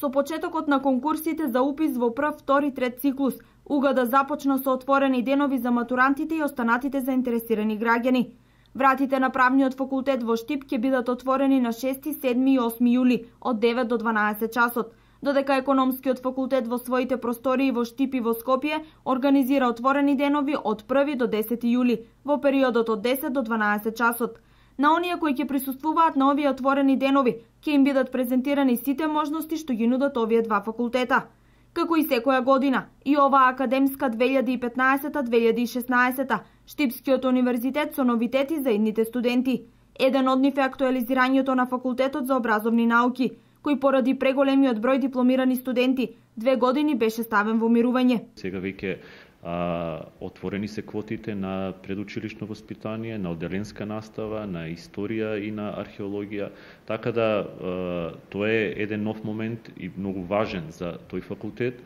Со почетокот на конкурсите за упис во прв, втори, трет циклус, уга да започна со отворени денови за матурантите и останатите заинтересирани граѓани. Вратите на правниот факултет во Штип ќе бидат отворени на 6, 7 и 8 јули од 9 до 12 часот, додека економскиот факултет во своите простории во Штип и во Скопје организира отворени денови од 1 до 10 јули во периодот од 10 до 12 часот. На оние кои ќе присуствуваат на овие отворени денови ќе им бидат презентирани сите можности што ги нудат овие два факултета. Како и секоја година, и оваа академска 2015-2016, Штипскиот универзитет со новитети за идните студенти. Еден од нив е актуализирањето на факултетот за образовни науки, кој поради преголемиот број дипломирани студенти 2 години беше ставен во мирување. Сега веќе отворени се квотите на предучилишно воспитание, на одделенска настава, на историја и на археологија, така да тоа е еден нов момент и многу важен за тој факултет.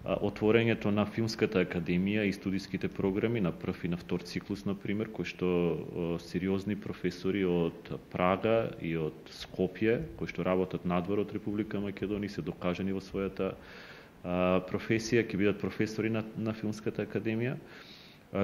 Отворењето на филмската академија и студиските програми на прв и на втор циклус, например, кои што сериозни професори од Прага и од Скопје, кои што работат надвор од Република Македонија, се докажани во својата професија, ќе бидат професори на филмската академија.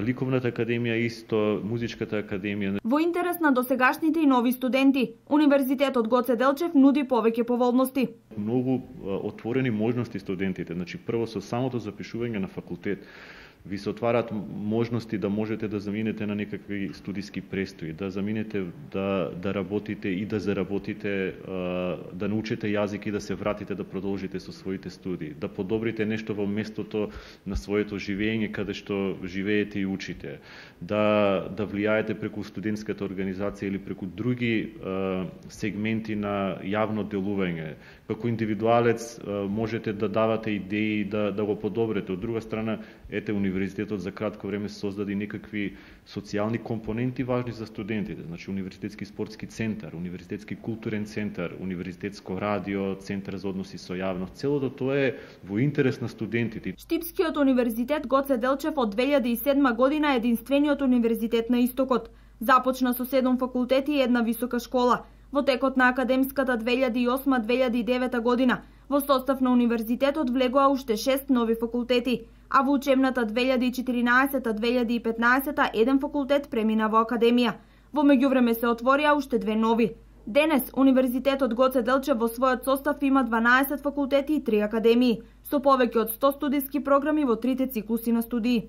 Ликовната академија исто, музичката академија. Во интерес на досегашните и нови студенти, Универзитетот Гоце Делчев нуди повеќе поволности. Многу отворени можности студентите. Значи, прво со самото запишување на факултет ви се отварат можности да можете да заминете на некакви студиски престои, да заминете да работите и да заработите, да научите јазик и да се вратите да продолжите со своите студии, да подобрите нешто во местото на своето живење каде што живеете и учите, да влијаете преку студентската организација или преку други сегменти на јавно делување. Како индивидуалец можете да давате идеи да го подобрете. Од друга страна, универзитетот за кратко време создаде некакви социјални компоненти важни за студентите. Значи, универзитетски спортски центар, универзитетски културен центар, универзитетско радио, центар за односи со јавност. Целото тоа е во интерес на студентите. Штипскиот универзитет Гоце Делчев од 2007 година е единствениот универзитет на Истокот. Започна со 7 факултети и една висока школа. Во текот на академската 2008-2009 година во состав на универзитетот влегоа уште 6 нови факултети, а во учебната 2014-2015 еден факултет премина во академија. Во меѓувреме се отворија уште 2 нови. Денес Универзитетот Гоце Делчев во својот состав има 12 факултети и 3 академии, со повеќе од 100 студиски програми во 3 циклуси на студии.